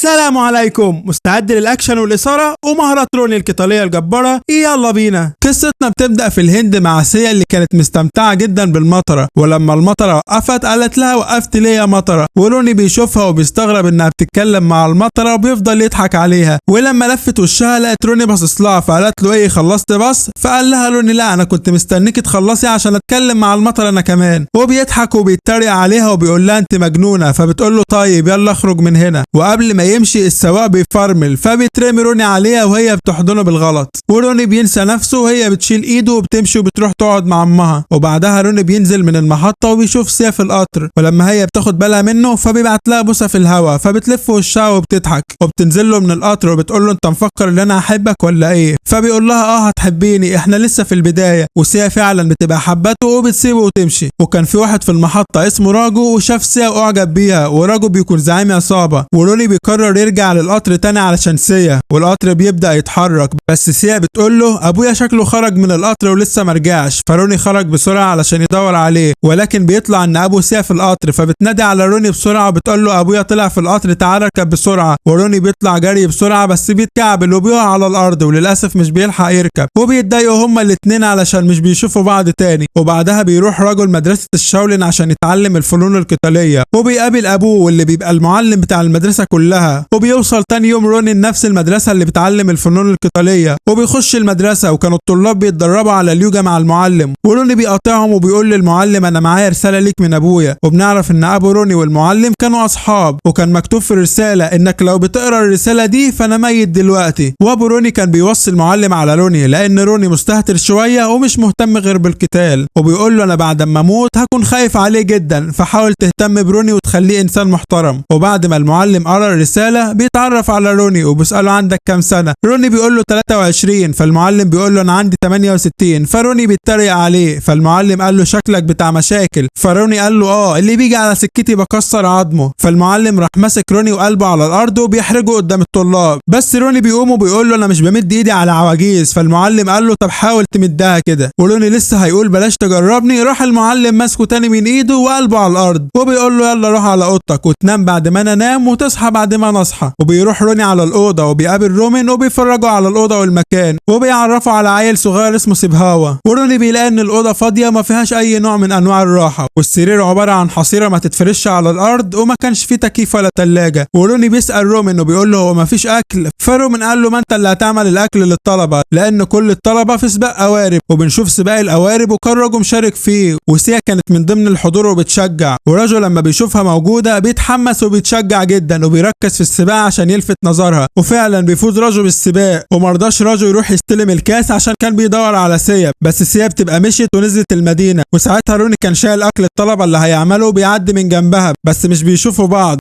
السلام عليكم. مستعد للاكشن والاثاره ومهارات روني القتاليه الجباره؟ يلا بينا. قصتنا بتبدا في الهند مع سيا اللي كانت مستمتعه جدا بالمطره، ولما المطره وقفت قالت لها وقفت ليه يا مطره؟ وروني بيشوفها وبيستغرب انها بتتكلم مع المطره وبيفضل يضحك عليها، ولما لفت وشها لقت روني باصص لها فقالت له ايه خلصت بس؟ فقال لها روني لا انا كنت مستنيكي تخلصي عشان اتكلم مع المطره انا كمان، وبيضحك وبيتريق عليها وبيقول لها انت مجنونه، فبتقول له طيب يلا اخرج من هنا، وقبل ما يمشي السواق بيفرمل فبيترمي روني عليها وهي بتحضنه بالغلط، وروني بينسى نفسه وهي بتشيل ايده وبتمشي وبتروح تقعد مع امها، وبعدها روني بينزل من المحطه وبيشوف سيا في القطر، ولما هي بتاخد بالها منه فبيبعت لها بوسه في الهوا، فبتلف وشها وبتضحك وبتنزل له من القطر وبتقول له انت مفكر ان انا هحبك ولا ايه؟ فبيقول لها هتحبيني احنا لسه في البدايه، وسيا فعلا بتبقى حبته وبتسيبه وتمشي. وكان في واحد في المحطه اسمه راجو وشاف سيا واعجب بيها، وراجو بيكون زعيم عصابه، وروني بيقرر يرجع للقطر تاني علشان سيا، والقطر بيبدا يتحرك، بس سيا بتقول له ابويا شكله خرج من القطر ولسه مرجعش، فروني خرج بسرعه علشان يدور عليه، ولكن بيطلع ان ابو سيا في القطر، فبتنادي على روني بسرعه وبتقول له ابويا طلع في القطر تعالى اركب بسرعه، وروني بيطلع جري بسرعه بس بيتكعبل وبيقع على الارض وللاسف مش بيلحق يركب، وبيتضايقوا هما الاتنين علشان مش بيشوفوا بعض تاني. وبعدها بيروح رجل مدرسه الشاولين عشان يتعلم الفنون القتاليه، وبيقابل ابوه واللي بيبقى المعلم بتاع المدرسه كلها، وبيوصل تاني يوم روني لنفس المدرسه اللي بتعلم الفنون القتاليه، وبيخش المدرسه وكانوا الطلاب بيتدربوا على اليوجا مع المعلم، وروني بيقاطعهم وبيقول للمعلم انا معايا رساله ليك من ابويا، وبنعرف ان ابو روني والمعلم كانوا اصحاب، وكان مكتوب في الرساله انك لو بتقرا الرساله دي فانا ميت دلوقتي. وابو روني كان بيوصي المعلم على روني لان روني مستهتر شويه ومش مهتم غير بالقتال، وبيقول له انا بعد ما اموت هكون خايف عليه جدا، فحاول تهتم بروني وتخليه انسان محترم. وبعد ما المعلم قرا الرساله بيتعرف على روني وبيساله عندك كام سنه؟ روني بيقول له 23، فالمعلم بيقول له انا عندي 68، فروني بيتريق عليه، فالمعلم قال له شكلك بتاع مشاكل، فروني قال له اللي بيجي على سكتي بكسر عظمه، فالمعلم راح ماسك روني وقلبه على الارض وبيحرجه قدام الطلاب، بس روني بيقوم وبيقول له انا مش بمد ايدي على عواجيز، فالمعلم قال له طب حاول تمدها كده، وروني لسه هيقول بلاش تجربني، راح المعلم ماسكه تاني من ايده وقلبه على الارض، وبيقول له يلا روح على اوضتك وتنام بعد ما انا انام وتصحى بعد ما انا اصحى. وبيروح روني على الاوضه وبيقابل رومين وبيفرجوا على الاوضه والمكان، وبيعرفوا على عيل صغير اسمه سيبهاوا، وروني بيلاقي ان الاوضه فاضيه وما فيهاش اي نوع من انواع الراحه، والسرير عباره عن حصيره ما تتفرش على الارض وما كانش فيه تكييف ولا ثلاجه، وروني بيسال رومين وبيقول له هو ما فيش اكل، فرومين قال له ما انت اللي هتعمل الاكل للطلبه لان كل الطلبه في سباق قوارب، وبنشوف سباق القوارب وكان راجو مشارك فيه، وسيا كانت من ضمن الحضور وبتشجع، وراجو لما بيشوفها موجوده بيتحمس وبيتشجع جدا وبيركز في السباق عشان يلفت نظرها، وفعلا بيفوز راجو بالسباق، ومرضاش راجو يروح يستلم الكاس عشان كان بيدور على سيا، بس سيا بتبقى مشيت ونزلت المدينه، وساعتها روني كان شايل اكل الطلبه اللي هيعمله وبيعدي من جنبها بس مش بيشوفوا بعض،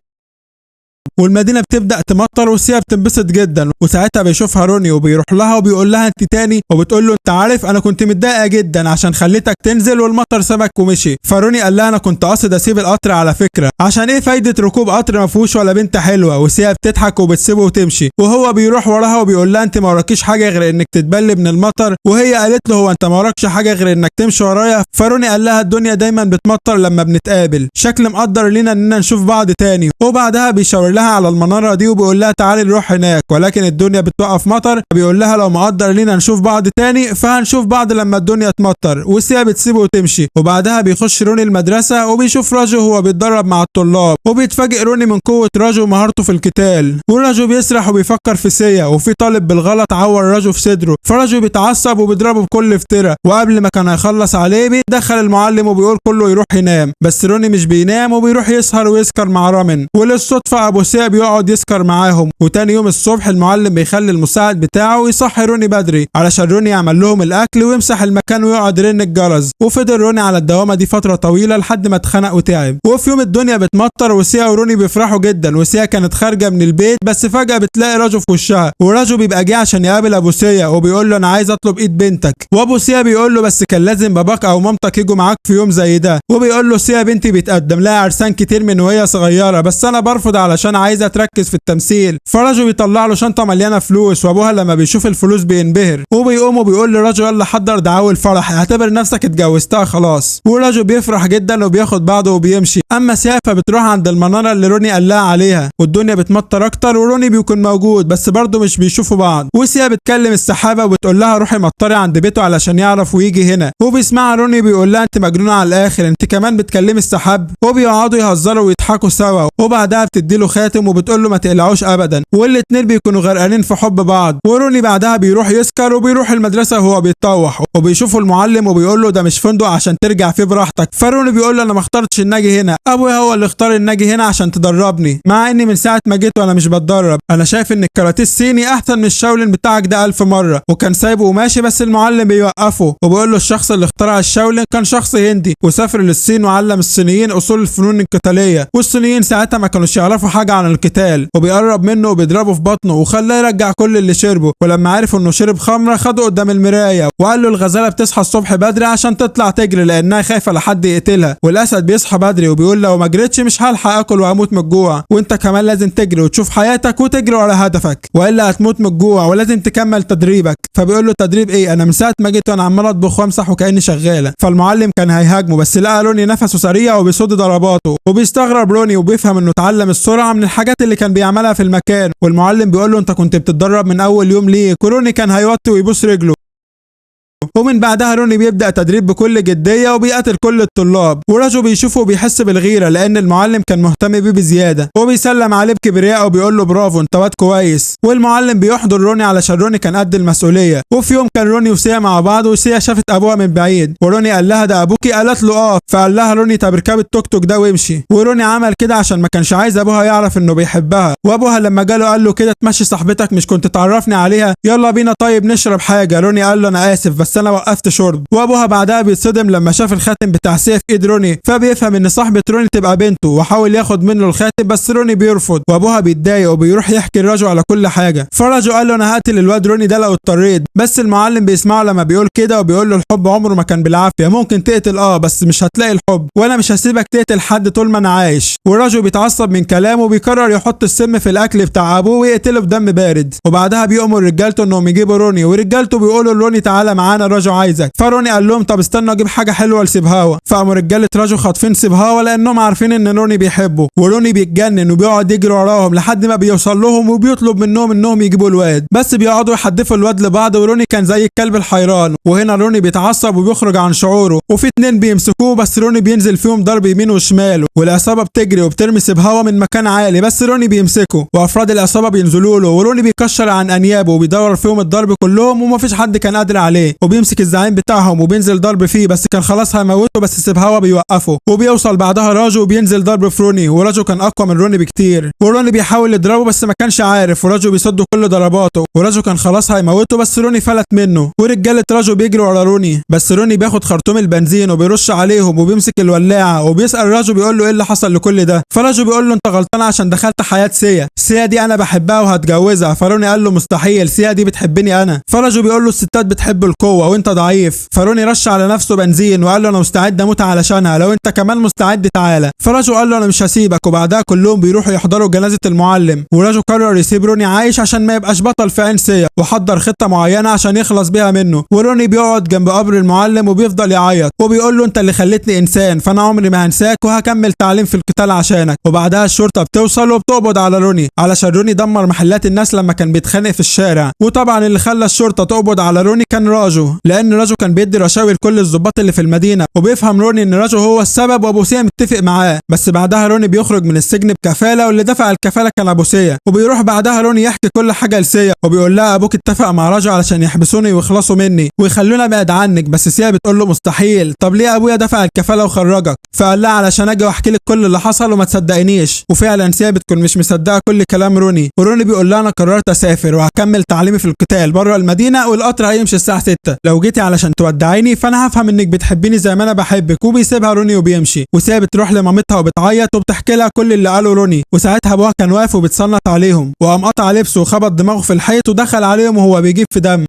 والمدينه بتبدا تمطر وسيا بتنبسط جدا، وساعتها بيشوفها روني وبيروح لها وبيقول لها انت تاني، وبتقول له انت عارف انا كنت متضايقه جدا عشان خليتك تنزل والمطر سابك ومشي، فروني قال لها انا كنت قاصد اسيب القطر على فكره، عشان ايه فايده ركوب قطر ما فيهوش ولا بنت حلوه، وسيا بتضحك وبتسيبه وتمشي، وهو بيروح وراها وبيقول لها انت ما وراكيش حاجه غير انك تتبلي من المطر، وهي قالت له هو انت ما وراكش حاجه غير انك تمشي ورايا، فروني قال لها الدنيا دايما بتمطر لما بنتقابل، شكل مقدر لينا اننا نشوف بعض تاني، وبعدها بيشاور لها على المناره دي وبيقول لها تعالي نروح هناك، ولكن الدنيا بتوقف مطر، بيقول لها لو مقدر لينا نشوف بعض تاني فهنشوف بعض لما الدنيا تمطر، وسيا بتسيبه وتمشي. وبعدها بيخش روني المدرسه وبيشوف راجو وهو بيتدرب مع الطلاب، وبيتفاجئ روني من قوه راجو ومهارته في القتال، وراجو بيسرح وبيفكر في سيا، وفي طالب بالغلط عور راجو في صدره، فراجو بيتعصب وبيضربه بكل افتراء، وقبل ما كان هيخلص عليه بيتدخل المعلم وبيقول كله يروح ينام، بس روني مش بينام وبيروح يسهر ويسكر مع رامن، وللصدفه ابو سيا بيقعد يسكر معاهم، وتاني يوم الصبح المعلم بيخلي المساعد بتاعه يصحي روني بدري علشان روني يعمل لهم الاكل ويمسح المكان ويقعد يرن الجرس، وفضل روني على الدوامه دي فتره طويله لحد ما اتخنق وتعب. وفي يوم الدنيا بتمطر وسيا وروني بيفرحوا جدا، وسيا كانت خارجه من البيت بس فجاه بتلاقي راجو في وشها، وراجو بيبقى جه عشان يقابل ابو سيا وبيقول له انا عايز اطلب ايد بنتك، وابو سيا بيقول له بس كان لازم باباك او مامتك يجوا معاك في يوم زي ده، وبيقول له سيا بنتي بيتقدم لها عرسان كتير من وهي صغيره بس انا برفض علشان عايزه تركز في التمثيل. فرجو بيطلع له شنطه مليانه فلوس، وابوها لما بيشوف الفلوس بينبهر وبيقوم وبيقول لرجو يلا حضر دعاوي الفرح، اعتبر نفسك اتجوزتها خلاص. ورجو بيفرح جدا وبياخد بعضه وبيمشي. اما سيافه بتروح عند المناره اللي روني قال لها عليها، والدنيا بتمطر اكتر وروني بيكون موجود بس برضه مش بيشوفوا بعض. وسيا بتكلم السحابه وبتقول لها روحي مطري عند بيته علشان يعرف ويجي هنا. وبيسمعها روني بيقول لها انت مجنونه على الاخر، انت كمان بتكلمي السحاب. وبيقعدوا يهزروا ويضحكوا سوا، وبعدها بتدي له خاتم وبتقول له ما تقلعوش ابدا، والاتنين بيكونوا غرقانين في حب بعض. وروني بعدها بيروح يسكر وبيروح المدرسه وهو بيتطوح، وبيشوفوا المعلم وبيقول له ده مش فندق عشان ترجع فيه براحتك. فروني بيقول له انا ما اخترتش الناجي هنا، ابويا هو اللي اختار الناجي هنا عشان تدربني، مع اني من ساعه ما جيت وانا مش بتدرب. انا شايف ان الكاراتيه الصيني احسن من الشاولين بتاعك ده 1000 مره. وكان سايبه وماشي بس المعلم بيوقفه وبيقول له الشخص اللي اخترع الشاولين كان شخص هندي وسافر للصين وعلم الصينيين اصول الفنون القتاليه، والصينيين ساعتها ما كانوش يعرفوا حاجه عن القتال. وبيقرب منه وبيضربه في بطنه وخلاه يرجع كل اللي شربه. ولما عرف انه شرب خمره خده قدام المرايه وقال له الغزاله بتصحى الصبح بدري عشان تطلع تجري لانها خايفه لحد يقتلها، والاسد بيصحى بدري وبيقول لو ما جريتش مش هلحق اكل وهموت من الجوع، وانت كمان لازم تجري وتشوف حياتك وتجري ورا هدفك والا هتموت من الجوع ولازم تكمل تدريبك. فبيقول له تدريب ايه؟ انا من ساعه ما جيت وانا عمال اطبخ وامسح وكاني شغاله. فالمعلم كان هيهاجمه بس لقى روني نفسه سريع وبيصد ضرباته، وبيستغرب روني وبيفهم انه اتعلم السرعه من الحاجات اللي كان بيعملها في المكان. والمعلم بيقول له انت كنت بتتدرب من اول يوم ليه؟ وروني كان هيوطي ويبوس رجله. ومن بعدها روني بيبدأ تدريب بكل جدية وبيقاتل كل الطلاب. ورجو بيشوفه وبيحس بالغيرة لأن المعلم كان مهتم بيه بزيادة، وبيسلم عليه بكبرياء وبيقول له برافو انت واد كويس. والمعلم بيحضر روني علشان روني كان قد المسؤولية. وفي يوم كان روني وسيا مع بعض وسيا شافت أبوها من بعيد، وروني قال لها ده أبوكي؟ قالت له اه. فقال لها روني طب اركبي التوك توك ده وامشي. وروني عمل كده عشان ما كانش عايز أبوها يعرف إنه بيحبها. وأبوها لما جاله قال له كده تمشي صاحبتك مش كنت تعرفني عليها؟ يلا بينا طيب نشرب حاجة. روني قال له أنا آسف بس أنا وقفت شرب. وابوها بعدها بيتصدم لما شاف الخاتم بتاع سيف ايد روني، فبيفهم ان صاحبه روني تبقى بنته وحاول ياخد منه الخاتم بس روني بيرفض. وابوها بيتضايق وبيروح يحكي لرجو على كل حاجه. فرجو قال له انا هقتل الواد روني ده لو اضطريت، بس المعلم بيسمعه لما بيقول كده وبيقول له الحب عمره ما كان بالعافيه، ممكن تقتل بس مش هتلاقي الحب، وانا مش هسيبك تقتل حد طول ما انا عايش. ورجو بيتعصب من كلامه وبيقرر يحط السم في الاكل بتاع ابوه ويقتله بدم بارد. وبعدها بيأمر رجالته انهم يجيبوا روني، ورجالته بيقولوا لروني تعالى معانا رجو عايزك. فروني قال لهم طب استنوا اجيب حاجه حلوه لسيبهاوا. فقاموا رجاله رجو خاطفين سيبهاوا لانهم عارفين ان روني بيحبه. وروني بيتجنن وبيقعد يجري وراهم لحد ما بيوصل لهم وبيطلب منهم انهم يجيبوا الواد، بس بيقعدوا يحدفوا الواد لبعض وروني كان زي الكلب الحيران. وهنا روني بيتعصب وبيخرج عن شعوره، وفي اتنين بيمسكوه بس روني بينزل فيهم ضرب يمين وشمال، والعصابه بتجري وبترمي سيبهاوا من مكان عالي بس روني بيمسكه، وافراد العصابه بينزلوا له وروني بيكشر عن انيابه وبيدور فيهم الضرب كلهم ومفيش حد كان قادر عليه، وبيمسك الزعيم بتاعهم وبينزل ضرب فيه بس كان خلاص هيموته بس سيبهاوا بيوقفه. وبيوصل بعدها راجو وبينزل ضرب في روني، وراجو كان اقوى من روني بكتير، وروني بيحاول يضربه بس ما كانش عارف، وراجو بيصد كل ضرباته، وراجو كان خلاص هيموته بس روني فلت منه. ورجاله راجو بيجروا ورا روني بس روني بياخد خرطوم البنزين وبيرش عليهم وبيمسك الولاعه وبيسال راجو بيقول له ايه اللي حصل لكل ده. فراجو بيقول له انت غلطان عشان دخلت حياه سيا دي انا بحبها وهتجوزها. فروني قال له مستحيل، سيا دي بتحبني انا. فراجو بيقول له الستات بتحب القوه وانت ضعيف. فروني رش على نفسه بنزين وقال له انا مستعد اموت علشانها، لو انت كمان مستعد تعالى. فراجو قال له انا مش هسيبك. وبعدها كلهم بيروحوا يحضروا جنازه المعلم، وراجو قرر يسيب روني عايش عشان ما يبقاش بطل في عين سيا، وحضر خطه معينه عشان يخلص بيها منه. وروني بيقعد جنب قبر المعلم وبيفضل يعيط وبيقول له انت اللي خليتني انسان، فانا عمري ما هنساك وهكمل تعليم في القتال عشانك. وبعدها الشرطه بتوصل وبتقبض على روني علشان روني دمر محلات الناس لما كان بيتخانق في الشارع. وطبعا اللي خلى الشرطه تقبض على روني كان راجو، لان راجو كان بيدي رشاوي لكل الضباط اللي في المدينه، وبيفهم روني ان راجو هو السبب وابو سيا متفق معاه. بس بعدها روني بيخرج من السجن بكفاله، واللي دفع الكفاله كان ابو سيا. وبيروح بعدها روني يحكي كل حاجه لسيا وبيقول لها ابوك اتفق مع راجو علشان يحبسوني ويخلصوا مني ويخلونا ابعد عنك، بس سيا بتقول له مستحيل. طب ليه ابويا دفع الكفاله وخرجك؟ فقال لها علشان اجي واحكي لك كل اللي حصل وما تصدقينيش. وفعلا سيا بتكون مش مصدقه كل كلام روني، وروني بيقول لها انا قررت اسافر وهكمل تعليمي في القتال بره المدينه، والقطر هيمشي الساعه 6، لو جيتي علشان تودعيني فانا هفهم انك بتحبيني زي ما انا بحبك. وبيسيبها روني وبيمشي، وسيا بتروح لمامتها وبتعيط وبتحكي لها كل اللي قاله روني. وساعتها ابوها كان واقف وبيتصنت عليهم، وقام قطع لبسه وخبط دماغه في الحيط ودخل عليهم وهو بيجيب في دم.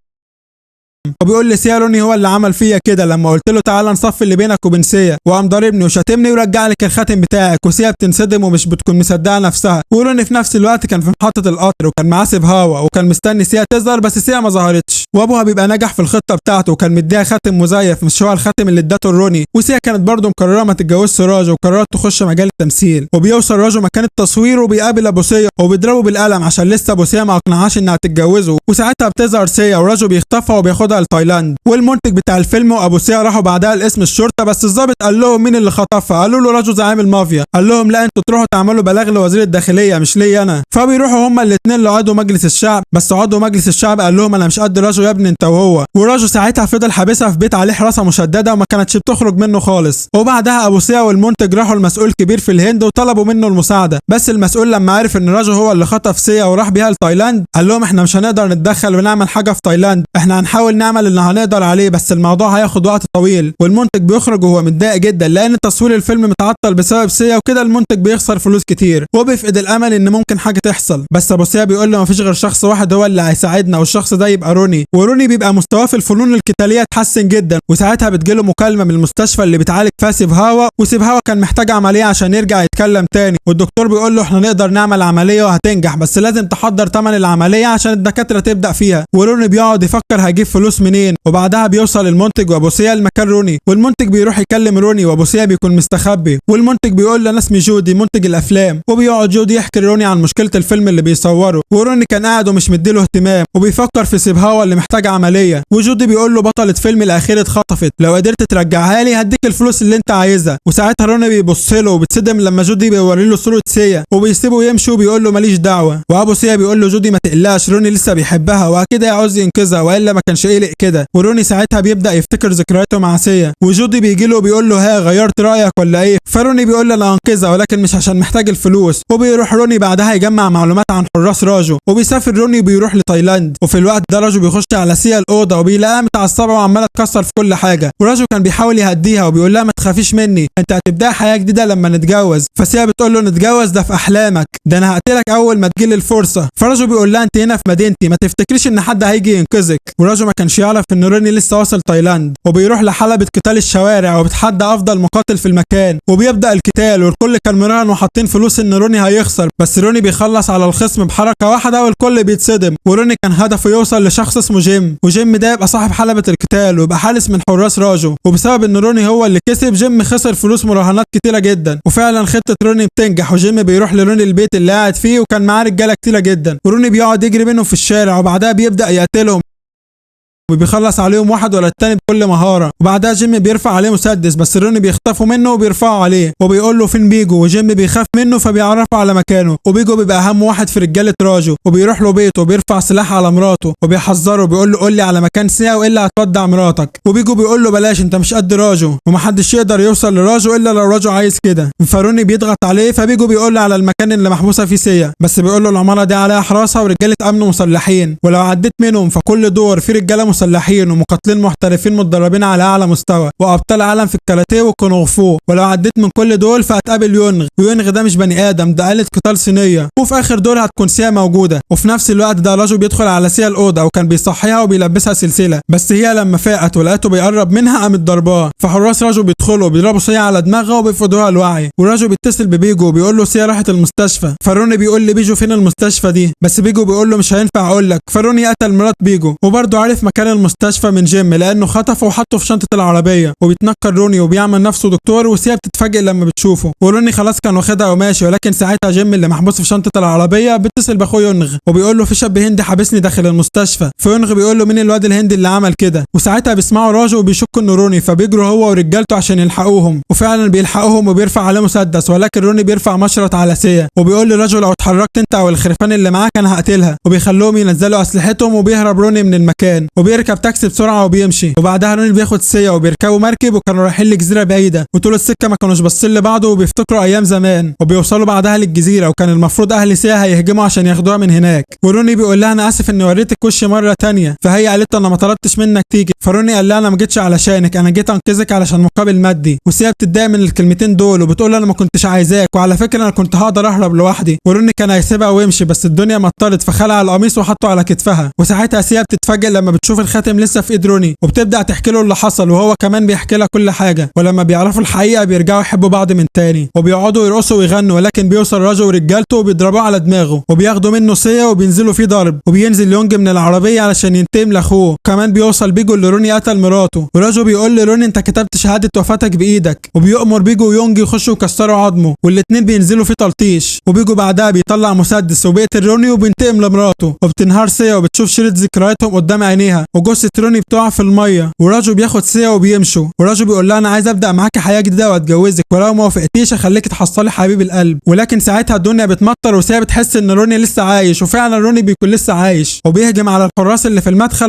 وبيقول لسيا روني هو اللي عمل فيا كده لما قلت له تعالى نصفي اللي بينك وبين سيا، وقام ضاربني وشاتمني ورجع لك الخاتم بتاعك. وسيا بتنصدم ومش بتكون مصدقه نفسها. وروني في نفس الوقت كان في محطه القطر وكان معاه سبهاوة وكان مستني سيا تظهر، بس سيا ما ظهرتش. وابوها بيبقى نجح في الخطه بتاعته وكان مديها خاتم مزيف مش هو الخاتم اللي ادته روني. وسيا كانت برضه مقرره ما تتجوزش راجو وقررت تخش مجال التمثيل. وبيوصل راجو مكان التصوير وبيقابل ابو سيا وبيضربه بالقلم عشان لسه ابو سيا ما اقنعهاش انها تتجوزه. وساعتها بتظهر سيا وراجو بيخطفها وبياخدها لتايلاند. والمنتج بتاع الفيلم وابو سيا راحوا بعدها لاسم الشرطه، بس الضابط قال لهم مين اللي خطفها. قالوا له راجو زعيم المافيا. قال لهم لا انتوا تروحوا تعملوا بلاغ لوزير الداخليه مش ليا انا. فبيروحوا هما الاثنين لعضو مجلس الشعب، بس عضو مجلس الشعب قال لهم انا مش قد راجو يا ابني انت وهو. وراجو ساعتها فضل حابسها في بيت عليه حراسه مشدده وما كانتش بتخرج منه خالص. وبعدها ابو سيا والمنتج راحوا لمسؤول كبير في الهند وطلبوا منه المساعده، بس المسؤول لما عرف ان راجو هو اللي خطف سيا وراح بيها لتايلاند قال لهم احنا مش هنقدر نتدخل ونعمل حاجه في تايلاند، احنا هنحاول نعمل اللي هنقدر عليه بس الموضوع هياخد وقت طويل. والمنتج بيخرج وهو متضايق جدا لان تصوير الفيلم متعطل بسبب سيا وكده المنتج بيخسر فلوس كتير وبيفقد الامل ان ممكن حاجه تحصل. بس ابو سيا بيقول له مفيش غير شخص واحد هو اللي هيساعدنا والشخص ده يبقى روني. وروني بيبقى مستواه في الفنون القتاليه اتحسن جدا. وساعتها بتجيله مكالمه من المستشفى اللي بتعالج فيها سيبهاوة، وسيبهاوة كان محتاج عمليه عشان يرجع يتكلم تاني. والدكتور بيقول له احنا نقدر نعمل عمليه وهتنجح بس لازم تحضر ثمن العمليه عشان الدكاتره تبدا فيها. وروني بيقعد يفكر هيجيب فلوس منين. وبعدها بيوصل المنتج وابو سيا لمكان روني، والمنتج بيروح يكلم روني وابو سيا بيكون مستخبي. والمنتج بيقول له انا اسمي جودي منتج الافلام. وبيقعد جودي يحكي لروني عن مشكله الفيلم اللي بيصوره. وروني كان قاعد ومش مديله اهتمام وبيفكر في سيبهاوة اللي محتاج عمليه. وجودي بيقول له بطله فيلم الاخير اتخطفت، لو قدرت ترجعها لي هديك الفلوس اللي انت عايزها. وساعتها روني بيبص له وبتصدم لما جودي بيوري له صوره سيا وبيسيبه يمشي وبيقول له ماليش دعوه. وابو سيا بيقول له جودي ما تقلقش روني لسه بيحبها واكيد هيعوز ينقذها والا ما كانش قلق كده. وروني ساعتها بيبدا يفتكر ذكرياته مع سيا. وجودي بيجي له وبيقول له ها غيرت رايك ولا ايه؟ فروني بيقول له انا هنقذها ولكن مش عشان محتاج الفلوس. وبيروح روني بعدها يجمع معلومات عن حراس راجو وبيسافر روني وبيروح لتايلاند. وفي الوقت ده راجو بيخش على سيا الاوضه وبيلاقيها متعصبه وعماله تكسر في كل حاجه. وراجو كان بيحاول يهديها وبيقول لها ما تخافيش مني انت هتبدا حياه جديده لما نتجوز. فسيا بتقول له نتجوز ده في احلامك، ده انا هقتلك اول ما تجيلي الفرصه. فراجو بيقول لها انت هنا في مدينتي ما تفتكريش ان حد هيجي ينقذك. وراجو ما كانش يعرف ان روني لسه واصل تايلاند. وبيروح لحلبة قتال الشوارع وبتحدى افضل مقاتل في المكان وبيبدا القتال والكل كان مراهن وحاطين فلوس ان روني هيخسر، بس روني بيخلص على الخصم بحركه واحده والكل بيتصدم. وروني كان هدفه يوصل لشخص اسمه جيم، وجيم ده يبقى صاحب حلبة القتال ويبقى حارس من حراس راجو. وبسبب ان روني هو اللي كسب جيم خسر فلوس مراهنات كتيره جدا. وفعلا خطه روني بتنجح وجيم بيروح لروني البيت اللي قاعد فيه وكان معاه رجاله كتيره جدا. وروني بيقعد يجري منهم في الشارع وبعدها بيبدا يقتلهم وبيخلص عليهم واحد ولا التاني بكل مهاره. وبعدها جيم بيرفع عليه مسدس بس روني بيخطفوا منه وبيرفعوا عليه وبيقول له فين بيجو. وجيم بيخاف منه فبيعرفه على مكانه. وبيجو بيبقى اهم واحد في رجاله راجو وبيروح له بيته وبيرفع سلاح على مراته وبيحذره وبيقول له قول لي على مكان سيا والا هتودع مراتك. وبيجو بيقول له بلاش انت مش قد راجو ومحدش يقدر يوصل لراجو الا لو راجو عايز كده. فروني بيضغط عليه فبيجو بيقول له على المكان اللي محبوسه فيه سيا، بس بيقول له العماره دي عليها حراسه ورجاله امن مسلحين ولو عديت منهم فكل دور في رجاله مسلحين ومقاتلين محترفين متدربين على اعلى مستوى وابطال عالم في الكاراتيه والكونغ فو، ولو عديت من كل دول فهتقابل يونغ. ويونغ ده مش بني ادم ده آلة قتال صينيه. وفي اخر دور هتكون سيا موجوده. وفي نفس الوقت ده راجو بيدخل على سيا الاوضه وكان بيصحيها وبيلبسها سلسله، بس هي لما فاقت ولقيته بيقرب منها قامت ضرباه. فحراس راجو بيدخلوا بيضربوا سيا على دماغها وبيفقدوها الوعي. وراجو بيتصل ببيجو وبيقول له سيا راحت المستشفى. فروني بيقول لبيجو فين المستشفى دي، بس بيجو بيقول له مش هينفع اقول لك. فروني قتل مرات بيجو وبرضه عارف مكان المستشفى من جيم لانه خطفه وحطه في شنطه العربيه. وبيتنكر روني وبيعمل نفسه دكتور وسيا بتتفاجئ لما بتشوفه. وروني خلاص كان واخدها وماشي، ولكن ساعتها جيم اللي محبوس في شنطه العربيه بيتصل باخوه يونغ وبيقول له في شاب هندي حابسني داخل المستشفى. فيونغ بيقول له مين الواد الهندي اللي عمل كده. وساعتها بيسمعوا راجو وبيشكوا انه روني فبيجروا هو ورجالته عشان يلحقوهم. وفعلا بيلحقوهم وبيرفع عليه مسدس، ولكن روني بيرفع مشرط على سيا وبيقول لراجو لو اتحركت انت او الخرفان اللي معاك انا هقتلها. وبيخلوهم ينزلوا اسلحتهم وبيهرب روني من المكان وبيركب تاكسي بسرعه وبيمشي. وبعدها روني بياخد سيا وبيركبوا مركب وكانوا رايحين لجزيره بعيده، وطول السكه ما كانوش باصين لبعض وبيفتكروا ايام زمان. وبيوصلوا بعدها للجزيره وكان المفروض اهل سيا هيهجموا عشان ياخدوها من هناك. وروني بيقول لها انا اسف اني وريتك وشي مره تانية. فهي قالت له انا ما طلبتش منك تيجي. فروني قال لها انا ما جيتش علشانك، انا جيت انقذك علشان مقابل مادي. وسيا بتتضايق من الكلمتين دول وبتقول انا ما كنتش عايزاك وعلى فكره انا كنت هقدر اهرب لوحدي. وروني كان هيسيبها ويمشي بس الدنيا مطرت فخلع القميص وحطه على كتفها. وساعتها سيا بتتفاجئ لما بتشوف الخاتم لسه في ايد روني، وبتبدا تحكي له اللي حصل وهو كمان بيحكي لها كل حاجه. ولما بيعرفوا الحقيقه بيرجعوا يحبوا بعض من تاني، وبيقعدوا يرقصوا ويغنوا. ولكن بيوصل راجو ورجالته وبيضربوه على دماغه وبياخدوا منه سيا وبينزلوا فيه ضرب. وبينزل يونج من العربيه علشان ينتقم لاخوه. كمان بيوصل بيجو اللي روني قتل مراته، وراجو بيقول لروني انت كتبت شهاده وفاتك بايدك، وبيؤمر بيجو ويونج يخشوا يكسروا عظمه، والاتنين بينزلوا فيه تلطيش. وبيجو بعدها بيطلع مسدس وبيقتل روني وبينتقم لمراته. وبتنهار سيا وبتشوف شريط ذكرياتهم قدام عينيها، وجثه روني بتقع في الميه. وراجو بياخد سيا وبيمشوا، وراجو بيقول لها انا عايز ابدا معاكي حياه جديده واتجوزك، ولو ما وافقتيش اخليكي تحصلي حبيب القلب. ولكن ساعتها الدنيا بتمطر وسيا بتحس ان روني لسه عايش، وفعلا روني بيكون لسه عايش، وبيهجم على الحراس اللي في المدخل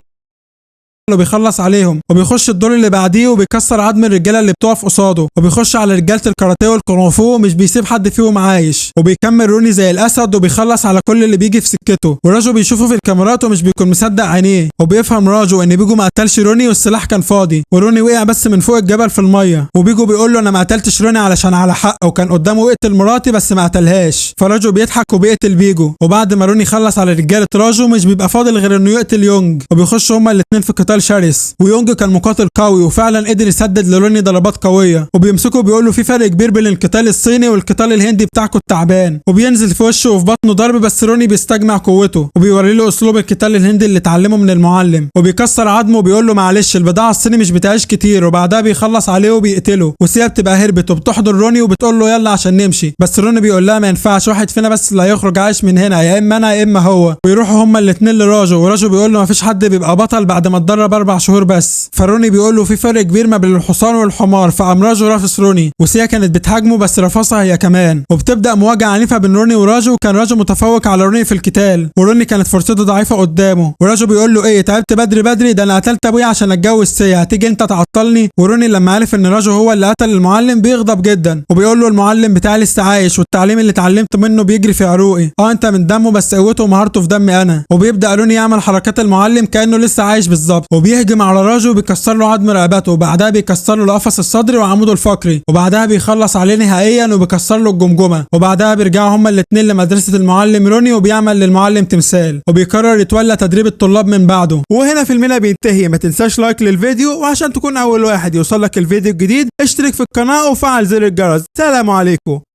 وبيخلص عليهم. وبيخش الدور اللي بعديه وبيكسر عظم الرجاله اللي بتقف قصاده، وبيخش على رجاله الكاراتيه والكونغ ومش بيسيب حد فيهم عايش. وبيكمل روني زي الاسد وبيخلص على كل اللي بيجي في سكته. وراجو بيشوفه في الكاميرات ومش بيكون مصدق عينيه، وبيفهم راجو ان بيجو ما قتلش روني والسلاح كان فاضي، وروني وقع بس من فوق الجبل في الميه. وبيجو بيقول له انا ما قتلتش روني علشان على حق، وكان قدامه يقتل مراتي بس ما قتلهاش. فراجو بيضحك وبيقتل بيجو. وبعد ما روني خلص على رجاله راجو مش بيبقى فاضل غير انه يقتل يونج، وبيخشوا هما الاثنين في قتال شرس. ويونج كان مقاتل قوي وفعلا قدر يسدد لروني ضربات قويه. وبيمسكه بيقول له في فرق كبير بين القتال الصيني والقتال الهندي بتاعكم التعبان. وبينزل في وشه وفي بطنه ضرب، بس روني بيستجمع قوته وبيوري له اسلوب القتال الهندي اللي اتعلمه من المعلم. وبيكسر عظمه وبيقول له معلش البضاعه الصيني مش بتعيش كتير. وبعدها بيخلص عليه وبيقتله. وسيا بتبقى هربت وبتحضر روني وبتقول له يلا عشان نمشي، بس روني بيقول لها ما ينفعش، واحد فينا بس اللي هيخرج عايش من هنا، يا اما انا يا اما هو. ويروحوا هما الاثنين لراجو، وراجو بيقول له ما فيش حد بيبقى بطل بعد ما اتدرب 4 شهور بس. فروني بيقول له في فرق كبير ما بين الحصان والحمار. فقام راجو رافس روني، وسيا كانت بتهاجمه بس رفصها هي كمان. وبتبدا مواجهه عنيفه بين روني وراجو. كان راجو متفوق على روني في القتال، وروني كانت فرصته ضعيفه قدامه. وراجو بيقول له ايه تعبت بدري ده انا قتلت ابويا عشان اتجوز سيا، هتيجي انت تعطلني؟ وروني لما عرف ان راجو هو اللي قتل المعلم بيغضب جدا، وبيقول له المعلم بتاعي لسه عايش والتعليم اللي اتعلمت منه بيجري في عروقي. انت من دمه بس قوته ومهارته في دمي انا. وبيبدا روني يعمل حركات المعلم كانه لسه عايش بالظبط، وبيهجم على راجو وبيكسر له عظم رقبته، وبعدها بيكسر له القفص الصدري وعموده الفقري، وبعدها بيخلص عليه نهائيا وبيكسر له الجمجمه. وبعدها بيرجعوا هما الاثنين لمدرسه المعلم روني، وبيعمل للمعلم تمثال، وبيقرر يتولى تدريب الطلاب من بعده. وهنا فيلمنا بينتهي. ما تنساش لايك للفيديو، وعشان تكون اول واحد يوصلك الفيديو الجديد اشترك في القناه وفعل زر الجرس. سلام عليكم.